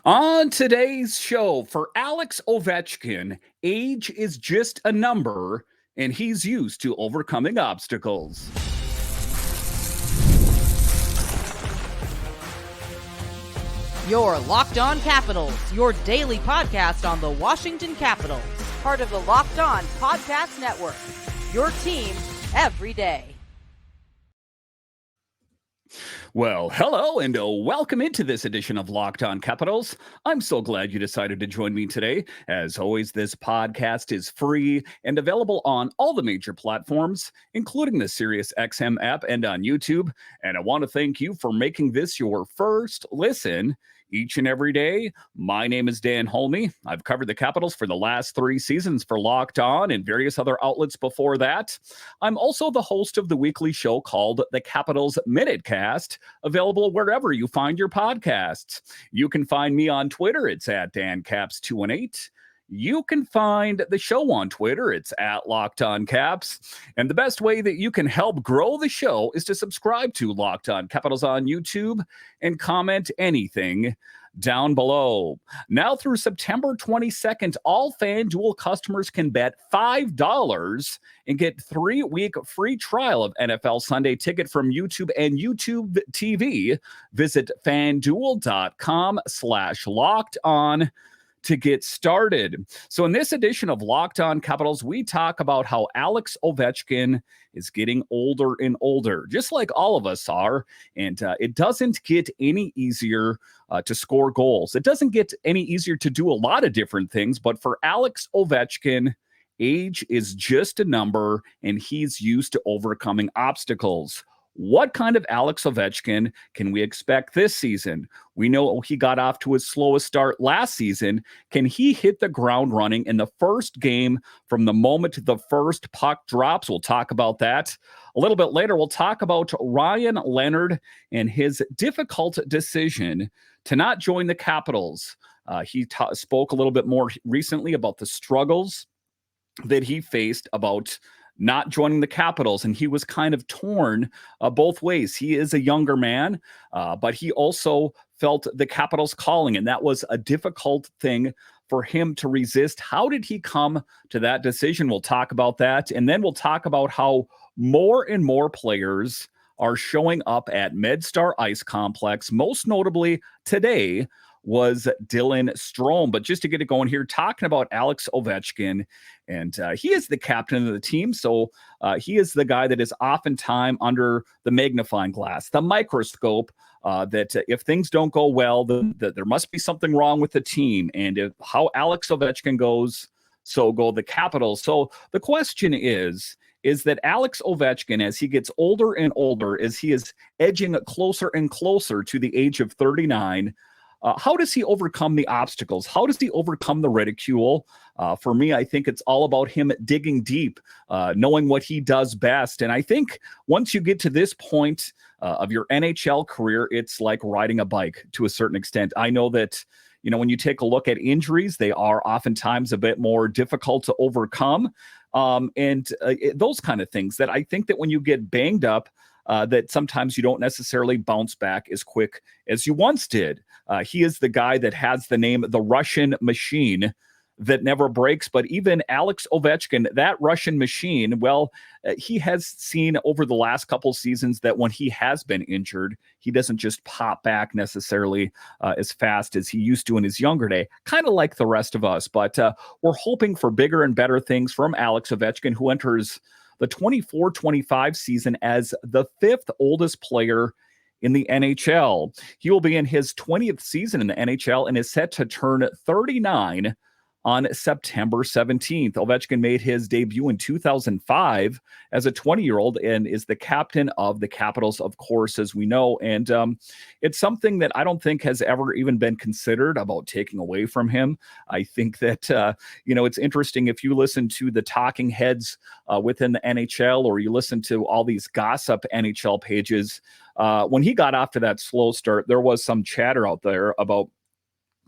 On today's show, for Alex Ovechkin, age is just a number, and he's used to overcoming obstacles. Your Locked On Capitals, your daily podcast on the Washington Capitals. Part of the Locked On Podcast Network. Your team every day. Well, hello and welcome into this edition of Locked On Capitals. I'm so glad you decided to join me today. As always, this podcast is free and available on all the major platforms, including the SiriusXM app and on YouTube. And I want to thank you for making this your first listen each and every day. My name is Dan Holme. I've covered the Capitals for the last 3 seasons for Locked On and various other outlets before that. I'm also the host of the weekly show called the Capitals Minutecast, available wherever you find your podcasts. You can find me on Twitter. It's at DanCaps218. You can find the show on Twitter. It's at Locked On Caps. And the best way that you can help grow the show is to subscribe to Locked On Capitals on YouTube and comment anything down below. Now through September 22nd, all FanDuel customers can bet $5 and get 3-week free trial of NFL Sunday Ticket from YouTube and YouTube TV. Visit FanDuel.com/LockedOn to get started. So in this edition of Locked On Capitals, we talk about how Alex Ovechkin is getting older and older, just like all of us are. And it doesn't get any easier to score goals. It doesn't get any easier to do a lot of different things. But for Alex Ovechkin, age is just a number, and he's used to overcoming obstacles. What kind of Alex Ovechkin can we expect this season? We know he got off to his slowest start last season. Can he hit the ground running in the first game from the moment the first puck drops? We'll talk about that. A little bit later, we'll talk about Ryan Leonard and his difficult decision to not join the Capitals. He spoke a little bit more recently about the struggles that he faced about not joining the Capitals, and he was kind of torn both ways. He is a younger man, but he also felt the Capitals calling, and that was a difficult thing for him to resist. How did he come to that decision? We'll talk about that, and then we'll talk about how more and more players are showing up at MedStar Ice Complex. Most notably today was Dylan Strome. But just to get it going here, talking about Alex Ovechkin, and he is the captain of the team, so he is the guy that is oftentimes under the magnifying glass, the microscope, that if things don't go well, that there must be something wrong with the team. And if how Alex Ovechkin goes, so go the Capitals. So the question is that Alex Ovechkin, as he gets older and older, as he is edging closer and closer to the age of 39, how does he overcome the obstacles? How does he overcome the ridicule? For me, I think it's all about him digging deep, knowing what he does best. And I think once you get to this point of your NHL career, it's like riding a bike to a certain extent. I know that, when you take a look at injuries, they are oftentimes a bit more difficult to overcome. Those kind of things that I think that when you get banged up, that sometimes you don't necessarily bounce back as quick as you once did. He is the guy that has the name the Russian Machine that never breaks. But even Alex Ovechkin, that Russian machine, he has seen over the last couple seasons that when he has been injured, he doesn't just pop back necessarily as fast as he used to in his younger day, kind of like the rest of us. But we're hoping for bigger and better things from Alex Ovechkin, who enters the 24-25 season as the 5th oldest player in the NHL. He will be in his 20th season in the NHL and is set to turn 39 on September 17th. Ovechkin made his debut in 2005 as a 20-year-old and is the captain of the Capitals, of course, as we know. And it's something that I don't think has ever even been considered about taking away from him. I think that, it's interesting if you listen to the talking heads within the NHL, or you listen to all these gossip NHL pages. When he got off to that slow start, there was some chatter out there about,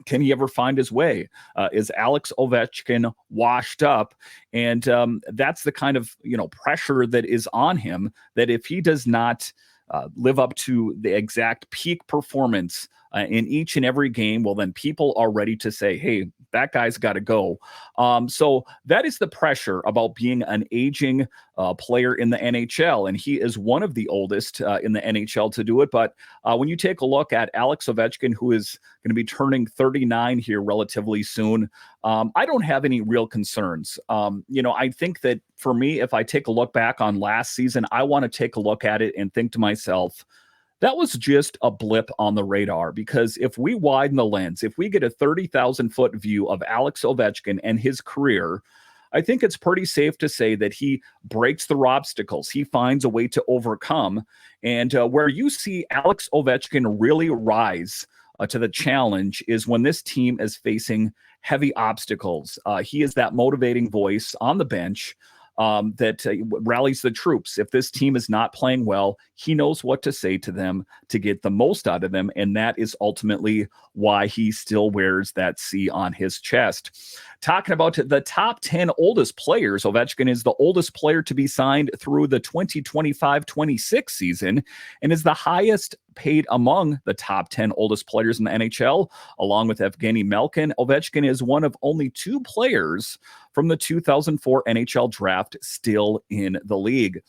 can he ever find his way? Is Alex Ovechkin washed up? And that's the kind of pressure that is on him, that if he does not live up to the exact peak performance in each and every game, well, then people are ready to say, hey, that guy's got to go. So that is the pressure about being an aging player in the NHL. And he is one of the oldest in the NHL to do it. But when you take a look at Alex Ovechkin, who is going to be turning 39 here relatively soon, I don't have any real concerns. I think that for me, if I take a look back on last season, I want to take a look at it and think to myself, that was just a blip on the radar, because if we widen the lens, if we get a 30,000-foot view of Alex Ovechkin and his career, I think it's pretty safe to say that he breaks through obstacles. He finds a way to overcome. And where you see Alex Ovechkin really rise to the challenge is when this team is facing heavy obstacles. He is that motivating voice on the bench that rallies the troops. If this team is not playing well, he knows what to say to them to get the most out of them. And that is ultimately why he still wears that C on his chest. Talking about the top 10 oldest players, Ovechkin is the oldest player to be signed through the 2025-26 season and is the highest paid among the top 10 oldest players in the NHL, along with Evgeny Malkin. Ovechkin is one of only 2 players from the 2004 NHL draft still in the league.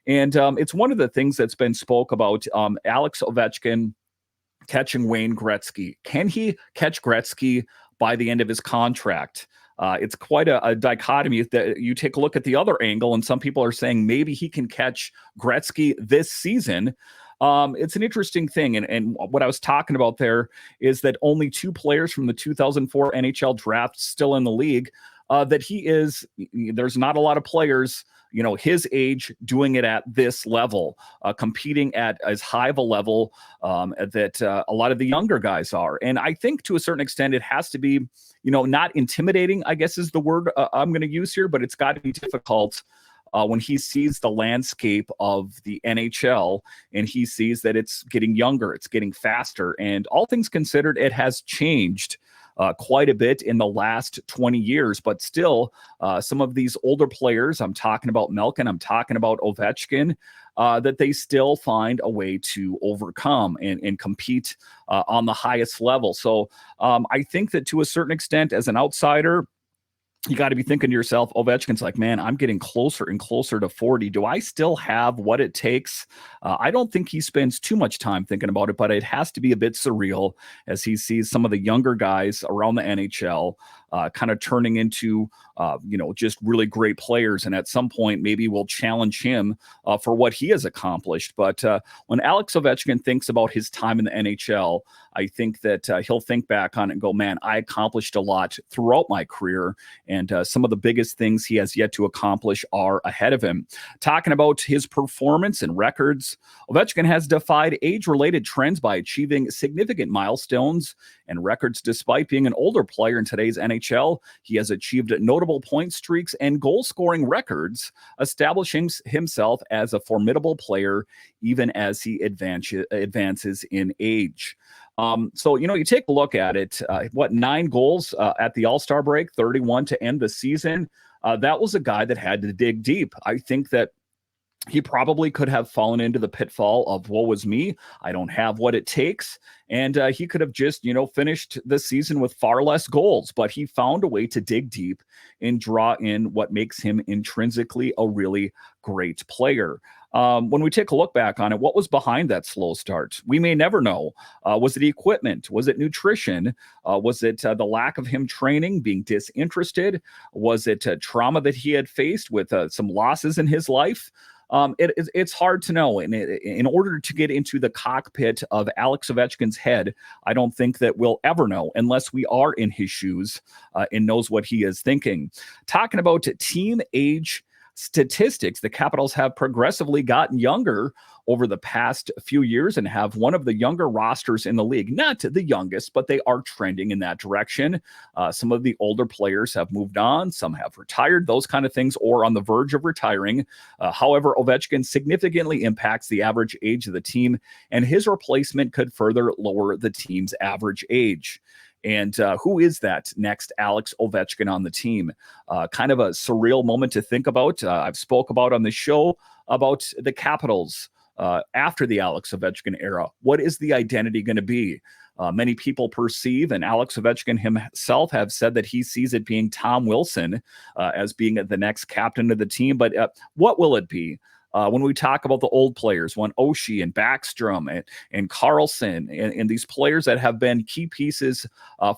And it's one of the things that's been spoke about, Alex Ovechkin catching Wayne Gretzky. Can he catch Gretzky by the end of his contract? It's quite a dichotomy that you take a look at the other angle, and some people are saying maybe he can catch Gretzky this season. It's an interesting thing. And what I was talking about there is that only 2 players from the 2004 NHL draft still in the league, there's not a lot of players, his age doing it at this level, competing at as high of a level that a lot of the younger guys are. And I think to a certain extent, it has to be, not intimidating, I guess is the word I'm going to use here, but it's got to be difficult when he sees the landscape of the NHL and he sees that it's getting younger, it's getting faster. And all things considered, it has changed quite a bit in the last 20 years, but still some of these older players, I'm talking about Malkin, I'm talking about Ovechkin, that they still find a way to overcome and compete on the highest level. So I think that to a certain extent, as an outsider, you got to be thinking to yourself, Ovechkin's like, man, I'm getting closer and closer to 40. Do I still have what it takes? I don't think he spends too much time thinking about it, but it has to be a bit surreal as he sees some of the younger guys around the NHL kind of turning into, just really great players. And at some point, maybe we'll challenge him for what he has accomplished. But when Alex Ovechkin thinks about his time in the NHL, I think that he'll think back on it and go, man, I accomplished a lot throughout my career. And some of the biggest things he has yet to accomplish are ahead of him. Talking about his performance and records, Ovechkin has defied age-related trends by achieving significant milestones and records. Despite being an older player in today's NHL, he has achieved notable point streaks and goal-scoring records, establishing himself as a formidable player even as he advances in age. So, you take a look at it, 9 goals at the All-Star break, 31 to end the season. That was a guy that had to dig deep. I think that he probably could have fallen into the pitfall of woe is me. I don't have what it takes. And he could have just, finished the season with far less goals, but he found a way to dig deep and draw in what makes him intrinsically a really great player. When we take a look back on it, what was behind that slow start? We may never know. Was it equipment? Was it nutrition? Was it the lack of him training, being disinterested? Was it trauma that he had faced with some losses in his life? It's hard to know. And in order to get into the cockpit of Alex Ovechkin's head, I don't think that we'll ever know unless we are in his shoes and knows what he is thinking. Talking about team age statistics, the Capitals have progressively gotten younger over the past few years and have one of the younger rosters in the league. Not the youngest, but they are trending in that direction. Some of the older players have moved on. Some have retired, those kind of things, or on the verge of retiring. However, Ovechkin significantly impacts the average age of the team, and his replacement could further lower the team's average age. And who is that next Alex Ovechkin on the team? Kind of a surreal moment to think about. I've spoke about on the show about the Capitals after the Alex Ovechkin era. What is the identity going to be? many people perceive, and Alex Ovechkin himself have said that he sees it being Tom Wilson as being the next captain of the team. But what will it be? When we talk about the old players, when Oshie and Backstrom and Carlson and these players that have been key pieces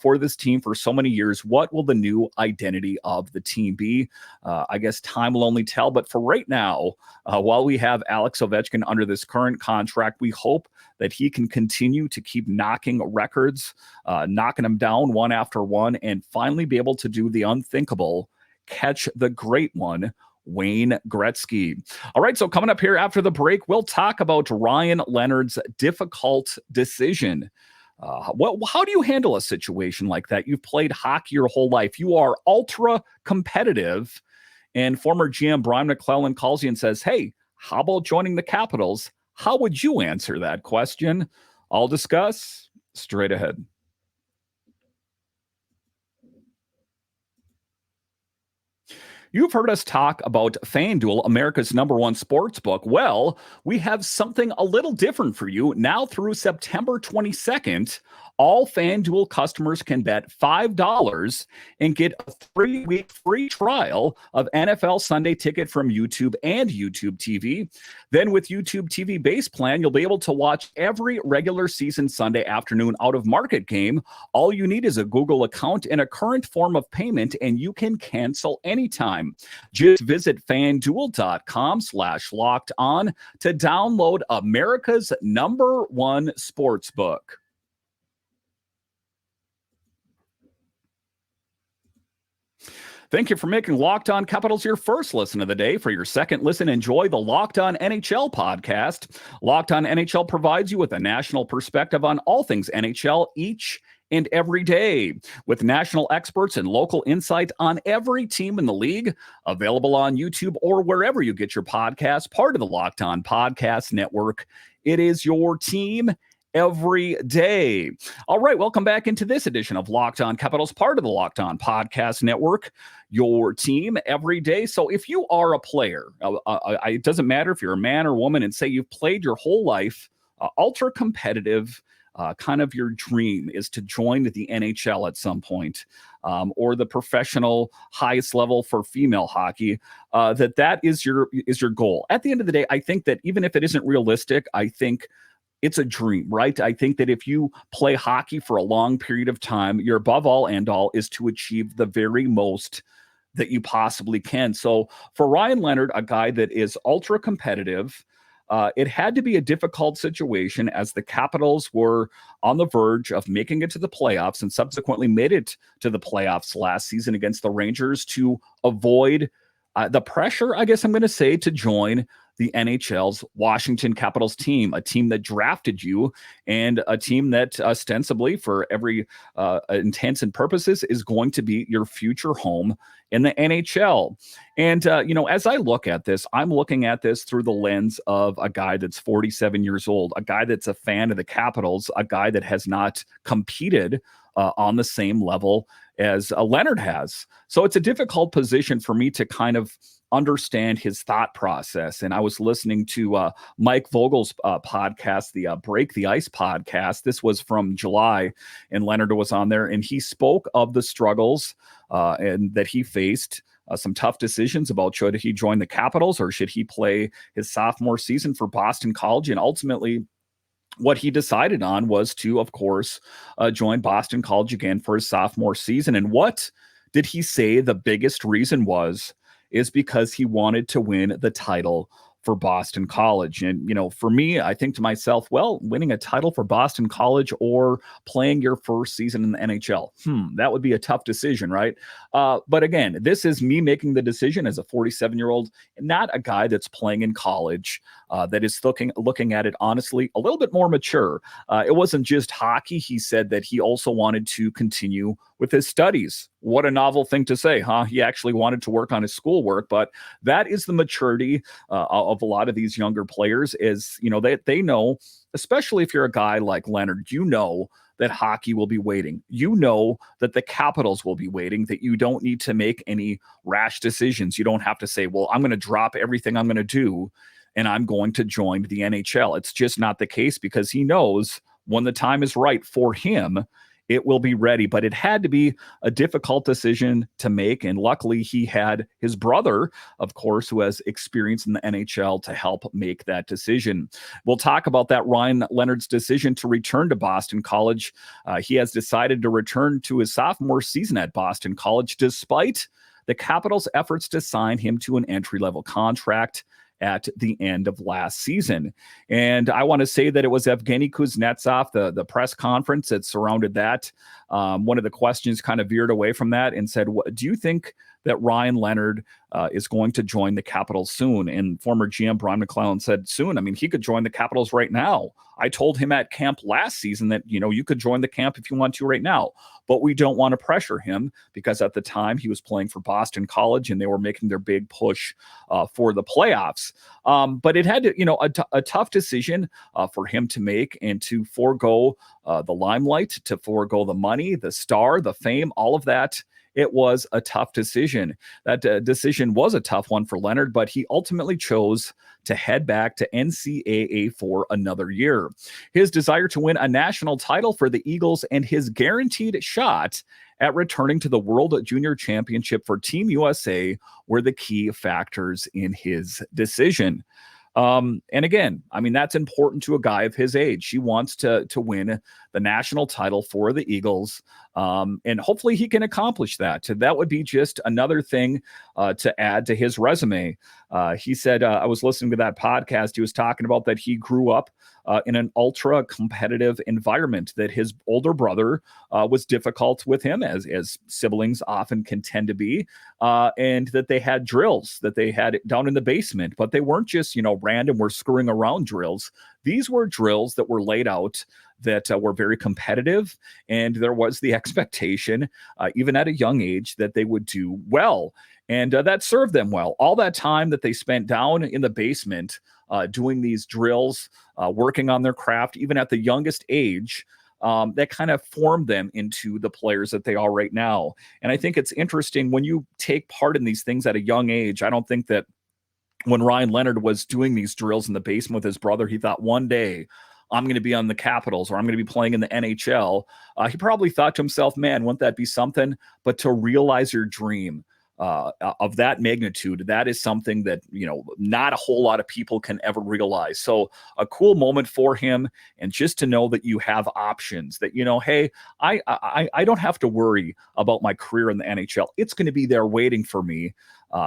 for this team for so many years, what will the new identity of the team be? I guess time will only tell. But for right now, while we have Alex Ovechkin under this current contract, we hope that he can continue to keep knocking records, knocking them down one after one, and finally be able to do the unthinkable, catch the great one, Wayne Gretzky. All right, so coming up here after the break, we'll talk about Ryan Leonard's difficult decision. How do you handle a situation like that? You've played hockey your whole life. You are ultra competitive. And former GM Brian McClellan calls you and says, hey, how about joining the Capitals? How would you answer that question? I'll discuss straight ahead. You've heard us talk about FanDuel, America's #1 sports book. Well, we have something a little different for you. Now through September 22nd, all FanDuel customers can bet $5 and get a 3-week free trial of NFL Sunday Ticket from YouTube and YouTube TV. Then with YouTube TV base plan, you'll be able to watch every regular season Sunday afternoon out-of-market game. All you need is a Google account and a current form of payment, and you can cancel anytime. Just visit FanDuel.com/locked-on to download America's #1 sports book. Thank you for making Locked On Capitals your first listen of the day. For your second listen, enjoy the Locked On NHL podcast. Locked On NHL provides you with a national perspective on all things NHL each and every day, with national experts and local insight on every team in the league. Available on YouTube or wherever you get your podcasts, part of the Locked On Podcast Network. It is your team every day. All right, welcome back into this edition of Locked On Capitals, part of the Locked On Podcast Network, your team every day. So if you are a player, it doesn't matter if you're a man or woman, and say you've played your whole life, ultra competitive, kind of your dream is to join the NHL at some point, or the professional highest level for female hockey, that is your goal. At the end of the day, I think that even if it isn't realistic, I think it's a dream, right? I think that if you play hockey for a long period of time, your above all and all is to achieve the very most that you possibly can. So for Ryan Leonard, a guy that is ultra competitive, it had to be a difficult situation as the Capitals were on the verge of making it to the playoffs and subsequently made it to the playoffs last season against the Rangers to avoid the pressure, I guess I'm going to say, to join the NHL's Washington Capitals team, a team that drafted you and a team that ostensibly, for every intents and purposes, is going to be your future home in the NHL. And, as I look at this, I'm looking at this through the lens of a guy that's 47 years old, a guy that's a fan of the Capitals, a guy that has not competed on the same level as Leonard has. So it's a difficult position for me to kind of understand his thought process. And I was listening to Mike Vogel's podcast, the Break the Ice podcast. This was from July, and Leonard was on there, and he spoke of the struggles and that he faced, some tough decisions about should he join the Capitals or should he play his sophomore season for Boston College. And ultimately, what he decided on was to, of course, join Boston College again for his sophomore season. And what did he say the biggest reason was? Is because he wanted to win the title for Boston College. And, for me, I think to myself, well, winning a title for Boston College or playing your first season in the NHL, that would be a tough decision, right? But again, this is me making the decision as a 47-year-old, not a guy that's playing in college, that is looking at it honestly a little bit more mature. It wasn't just hockey. He said that he also wanted to continue with his studies. What a novel thing to say, huh? He actually wanted to work on his schoolwork, but that is the maturity of a lot of these younger players is, they know, especially if you're a guy like Leonard, that hockey will be waiting. That the Capitals will be waiting, that you don't need to make any rash decisions. You don't have to say, well, I'm going to drop everything I'm going to do and I'm going to join the NHL. It's just not the case because he knows when the time is right for him, it will be ready. But it had to be a difficult decision to make. And luckily, he had his brother, of course, who has experience in the NHL to help make that decision. We'll talk about that Ryan Leonard's decision to return to Boston College. He has decided to return to his sophomore season at Boston College, despite the Capitals' efforts to sign him to an entry-level contract at the end of last season. And I want to say that it was Evgeny Kuznetsov, the press conference that surrounded that. One of the questions kind of veered away from that and said, do you think that Ryan Leonard is going to join the Capitals soon? And former GM Brian McClellan said soon. I mean, he could join the Capitals right now. I told him at camp last season that, you could join the camp if you want to right now, but we don't want to pressure him because at the time he was playing for Boston College and they were making their big push for the playoffs. But it had to, a tough decision for him to make and to forego the limelight, to forego the money, the star, the fame, all of that. It was a tough decision. That decision was a tough one for Leonard, but he ultimately chose to head back to NCAA for another year. His desire to win a national title for the Eagles and his guaranteed shot at returning to the World Junior Championship for Team USA were the key factors in his decision. And again, I mean, that's important to a guy of his age. He wants to win the national title for the Eagles. And hopefully he can accomplish that. That would be just another thing to add to his resume. He said, I was listening to that podcast. He was talking about that he grew up in an ultra competitive environment, that his older brother was difficult with him, as siblings often can tend to be, and that they had drills that they had down in the basement, but they weren't just, random, we're screwing around drills. These were drills that were laid out that were very competitive, and there was the expectation, even at a young age, that they would do well, and that served them well. All that time that they spent down in the basement doing these drills, working on their craft, even at the youngest age, that kind of formed them into the players that they are right now. And I think it's interesting when you take part in these things at a young age. I don't think that when Ryan Leonard was doing these drills in the basement with his brother, he thought one day I'm going to be on the Capitals or I'm going to be playing in the NHL. He probably thought to himself, man, wouldn't that be something? But to realize your dream of that magnitude, that is something that, not a whole lot of people can ever realize. So a cool moment for him. And just to know that you have options, that, hey, I don't have to worry about my career in the NHL. It's going to be there waiting for me.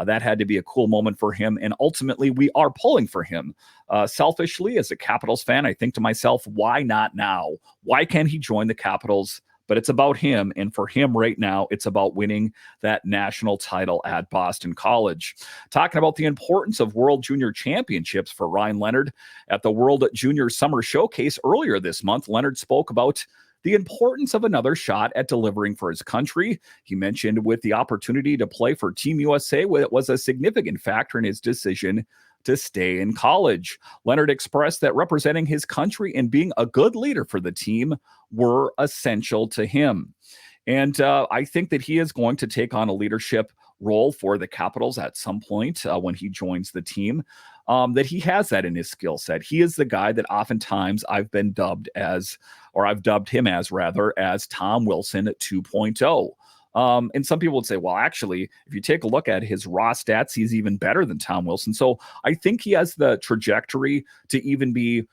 That had to be a cool moment for him. And ultimately, we are pulling for him. Selfishly, as a Capitals fan, I think to myself, why not now? Why can't he join the Capitals? But it's about him. And for him right now, it's about winning that national title at Boston College. Talking about the importance of World Junior Championships for Ryan Leonard at the World Junior Summer Showcase earlier this month, Leonard spoke about the importance of another shot at delivering for his country. He mentioned with the opportunity to play for Team USA, it was a significant factor in his decision to stay in college. Leonard expressed that representing his country and being a good leader for the team were essential to him. And I think that he is going to take on a leadership role for the Capitals at some point when he joins the team, that he has that in his skill set. He is the guy that oftentimes I've dubbed him as Tom Wilson 2.0. And some people would say, well, actually, if you take a look at his raw stats, he's even better than Tom Wilson. So I think he has the trajectory to even be,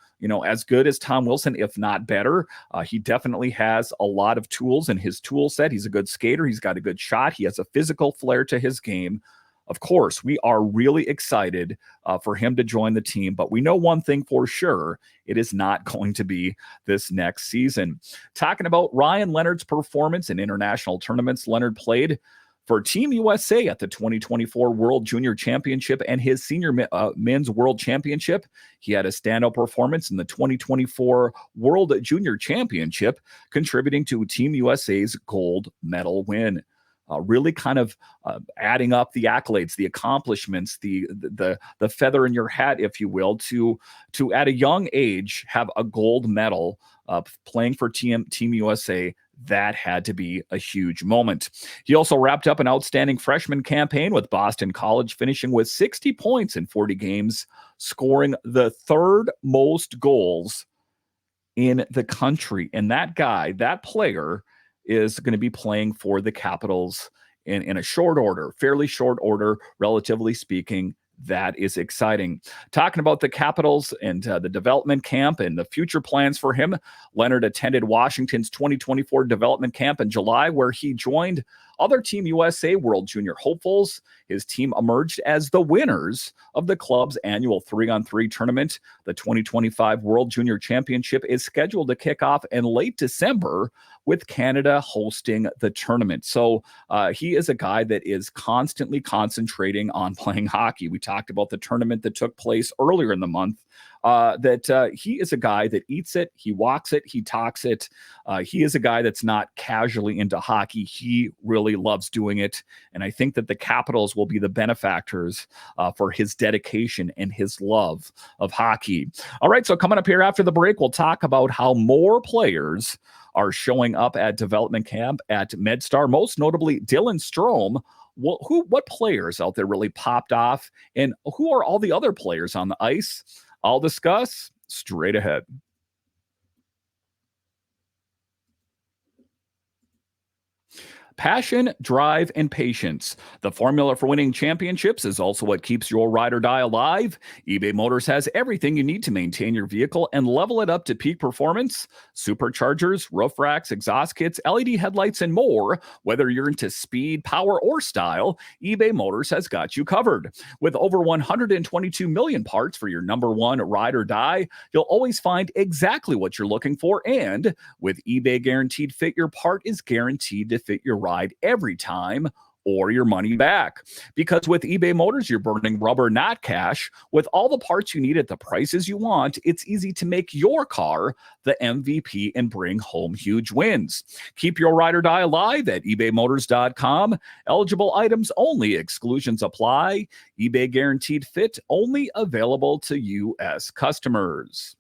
as good as Tom Wilson, if not better. He definitely has a lot of tools in his tool set. He's a good skater. He's got a good shot. He has a physical flair to his game. Of course, we are really excited for him to join the team, but we know one thing for sure: it is not going to be this next season. Talking about Ryan Leonard's performance in international tournaments, Leonard played for Team USA at the 2024 World Junior Championship and his senior men's World Championship. He had a standout performance in the 2024 World Junior Championship, contributing to Team USA's gold medal win. Really kind of adding up the accolades, the accomplishments, the feather in your hat, if you will, to at a young age have a gold medal playing for Team USA. That had to be a huge moment. He also wrapped up an outstanding freshman campaign with Boston College, finishing with 60 points in 40 games, scoring the third most goals in the country. And that guy, that player, is going to be playing for the Capitals in a short order, fairly short order, relatively speaking. That is exciting. Talking about the Capitals and the development camp and the future plans for him, Leonard attended Washington's 2024 development camp in July, where he joined other Team USA World Junior hopefuls. His team emerged as the winners of the club's annual 3-on-3 tournament. The 2025 World Junior Championship is scheduled to kick off in late December, with Canada hosting the tournament. So he is a guy that is constantly concentrating on playing hockey. We talked about the tournament that took place earlier in the month. He is a guy that eats it, he walks it, he talks it. He is a guy that's not casually into hockey. He really loves doing it. And I think that the Capitals will be the benefactors for his dedication and his love of hockey. All right, so coming up here after the break, we'll talk about how more players are showing up at development camp at MedStar, most notably Dylan Strome. What players out there really popped off, and who are all the other players on the ice? I'll discuss straight ahead. Passion, drive, and patience. The formula for winning championships is also what keeps your ride or die alive. eBay Motors has everything you need to maintain your vehicle and level it up to peak performance. Superchargers, roof racks, exhaust kits, LED headlights, and more. Whether you're into speed, power, or style, eBay Motors has got you covered. With over 122 million parts for your number one ride or die, you'll always find exactly what you're looking for. And with eBay Guaranteed Fit, your part is guaranteed to fit your ride every time, or your money back. Because with eBay Motors, you're burning rubber, not cash. With all the parts you need at the prices you want, it's easy to make your car the MVP and bring home huge wins. Keep your ride or die alive at ebaymotors.com. Eligible items only. Exclusions apply. eBay Guaranteed Fit only available to U.S. customers.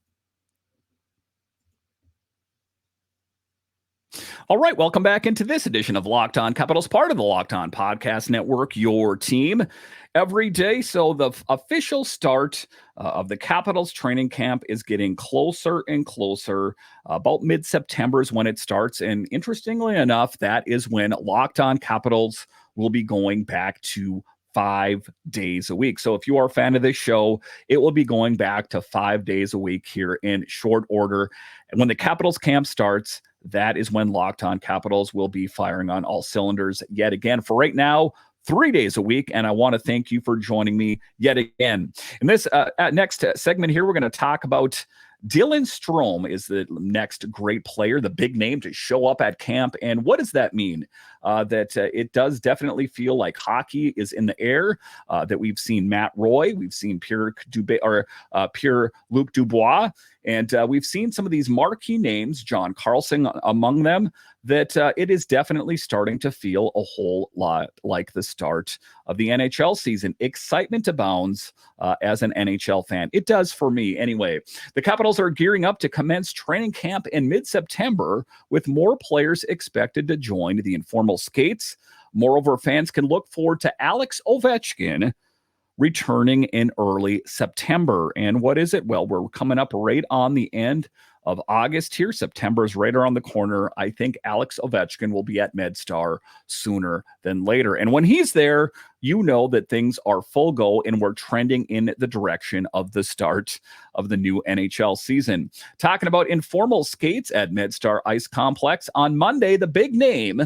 All right, welcome back into this edition of Locked On Capitals, part of the Locked On Podcast Network, your team every day. So the official start of the Capitals training camp is getting closer and closer. About mid-September is when it starts. And interestingly enough, that is when Locked On Capitals will be going back to 5 days a week. So if you are a fan of this show, it will be going back to 5 days a week here in short order. And when the Capitals camp starts, that is when Locked On Capitals will be firing on all cylinders yet again. For right now, 3 days a week, and I want to thank you for joining me yet again. In this next segment here, we're going to talk about Dylan Strome is the next great player, the big name to show up at camp. And what does that mean? It does definitely feel like hockey is in the air, that we've seen Matt Roy, we've seen Pierre-Luc Dubois, and we've seen some of these marquee names, John Carlson among them, that it is definitely starting to feel a whole lot like the start of the NHL season. Excitement abounds as an NHL fan. It does for me anyway. The Capitals are gearing up to commence training camp in mid-September, with more players expected to join the informal skates. Moreover, fans can look forward to Alex Ovechkin returning in early September. And what is it? Well, we're coming up right on the end of August here. September is right around the corner. I think Alex Ovechkin will be at MedStar sooner than later. And when he's there, you know that things are full go and we're trending in the direction of the start of the new NHL season. Talking about informal skates at MedStar Ice Complex on Monday, the big name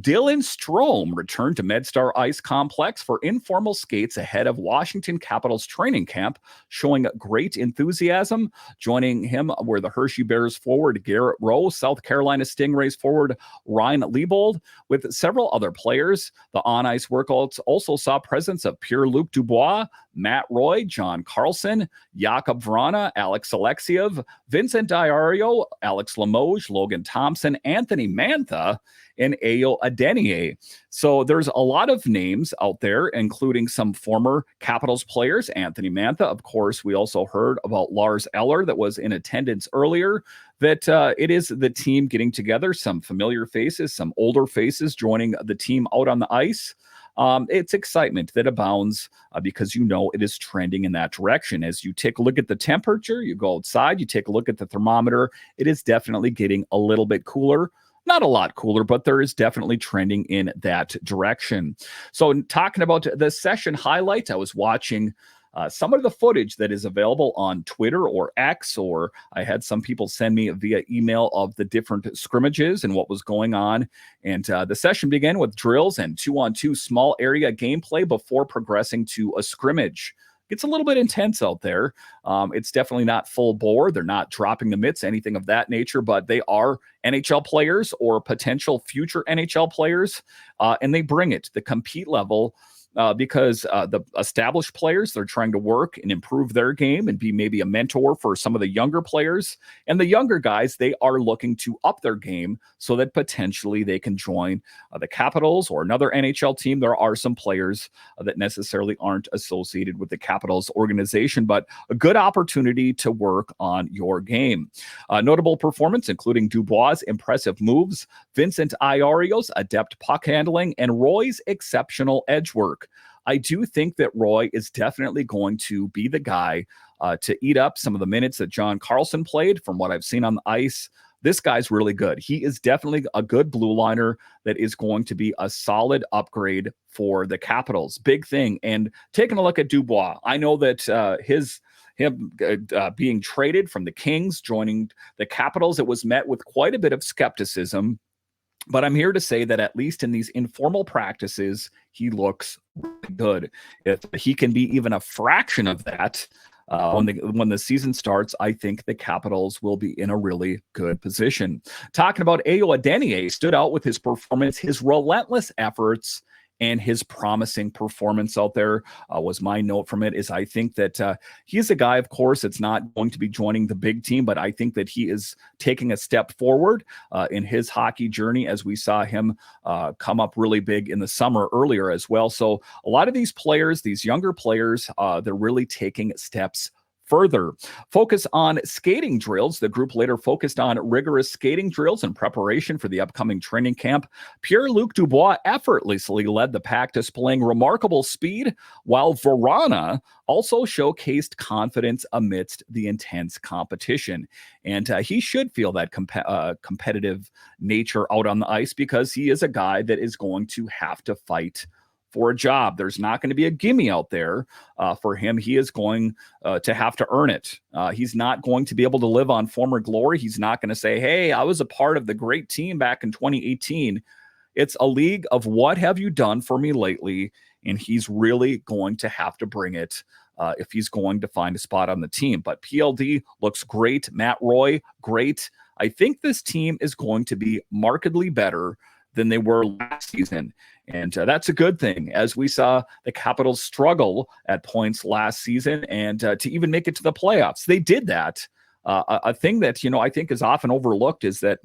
Dylan Strome returned to MedStar Ice Complex for informal skates ahead of Washington Capitals training camp, showing great enthusiasm. Joining him were the Hershey Bears forward Garrett Rowe, South Carolina Stingrays forward Ryan Liebold, with several other players. The on-ice workouts also saw presence of Pierre-Luc Dubois, Matt Roy, John Carlson, Jakub Vrana, Alex Alexiev, Vincent Diario, Alex Limoges, Logan Thompson, Anthony Mantha, and Ayo Adeniyi. So there's a lot of names out there, including some former Capitals players. Anthony Mantha, of course, we also heard about Lars Eller that was in attendance earlier, that it is the team getting together, some familiar faces, some older faces joining the team out on the ice. it's excitement that abounds because it is trending in that direction. As you take a look at the temperature, you go outside, you take a look at the thermometer, it is definitely getting a little bit cooler. Not a lot cooler, but there is definitely trending in that direction. So talking about the session highlights, I was watching some of the footage that is available on Twitter or X, or I had some people send me via email of the different scrimmages and what was going on. And the session began with drills and 2-on-2 small area gameplay before progressing to a scrimmage. It's a little bit intense out there. It's definitely not full bore. They're not dropping the mitts, anything of that nature, but they are NHL players or potential future NHL players, and they bring it. The compete level because the established players, they're trying to work and improve their game and be maybe a mentor for some of the younger players. And the younger guys, they are looking to up their game so that potentially they can join the Capitals or another NHL team. There are some players that necessarily aren't associated with the Capitals organization, but a good opportunity to work on your game. Notable performance, including Dubois' impressive moves, Vincent Iorio's adept puck handling, and Roy's exceptional edge work. I do think that Roy is definitely going to be the guy to eat up some of the minutes that John Carlson played. From what I've seen on the ice, this guy's really good. He is definitely a good blue liner that is going to be a solid upgrade for the Capitals. Big thing. And taking a look at Dubois, I know that him being traded from the Kings, joining the Capitals, it was met with quite a bit of skepticism. But I'm here to say that at least in these informal practices, he looks really good. If he can be even a fraction of that when the season starts, I think the Capitals will be in a really good position. Talking about Ayo Adeniyi, stood out with his performance, his relentless efforts, and his promising performance out there was my note from it. Is I think that he's a guy, of course, it's not going to be joining the big team, but I think that he is taking a step forward in his hockey journey, as we saw him come up really big in the summer earlier as well. So a lot of these players, these younger players, they're really taking steps further. Focus on skating drills. The group later focused on rigorous skating drills in preparation for the upcoming training camp. Pierre-Luc Dubois effortlessly led the pack, displaying remarkable speed, while Verana also showcased confidence amidst the intense competition. And he should feel that competitive nature out on the ice, because he is a guy that is going to have to fight for a job. There's not going to be a gimme out there for him. He is going to have to earn it. He's not going to be able to live on former glory. He's not going to say, hey, I was a part of the great team back in 2018. It's a league of what have you done for me lately? And he's really going to have to bring it if he's going to find a spot on the team. But PLD looks great. Matt Roy, great. I think this team is going to be markedly better than they were last season. And that's a good thing, as we saw the Capitals struggle at points last season and to even make it to the playoffs. They did that. A thing that, I think is often overlooked is that,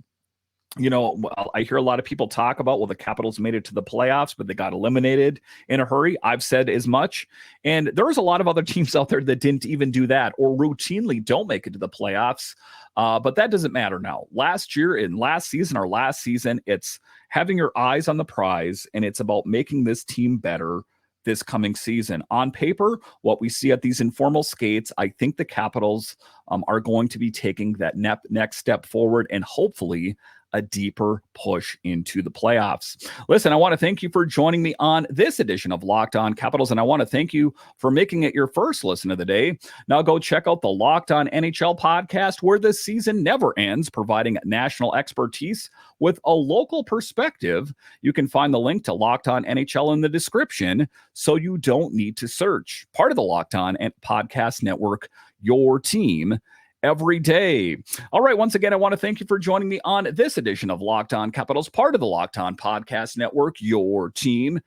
I hear a lot of people talk about, well, the Capitals made it to the playoffs, but they got eliminated in a hurry. I've said as much. And there's a lot of other teams out there that didn't even do that or routinely don't make it to the playoffs. But that doesn't matter now. Last season, it's having your eyes on the prize, and it's about making this team better this coming season. On paper, what we see at these informal skates, I think the Capitals are going to be taking that next step forward and hopefully a deeper push into the playoffs. Listen, I want to thank you for joining me on this edition of Locked On Capitals, and I want to thank you for making it your first listen of the day. Now go check out the Locked On NHL podcast, where the season never ends, providing national expertise with a local perspective. You can find the link to Locked On NHL in the description, so you don't need to search. Part of the Locked On Podcast Network, your team every day. All right. Once again, I want to thank you for joining me on this edition of Locked On Capitals, part of the Locked On Podcast Network, your team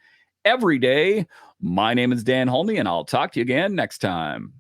every day. My name is Dan Holney, and I'll talk to you again next time.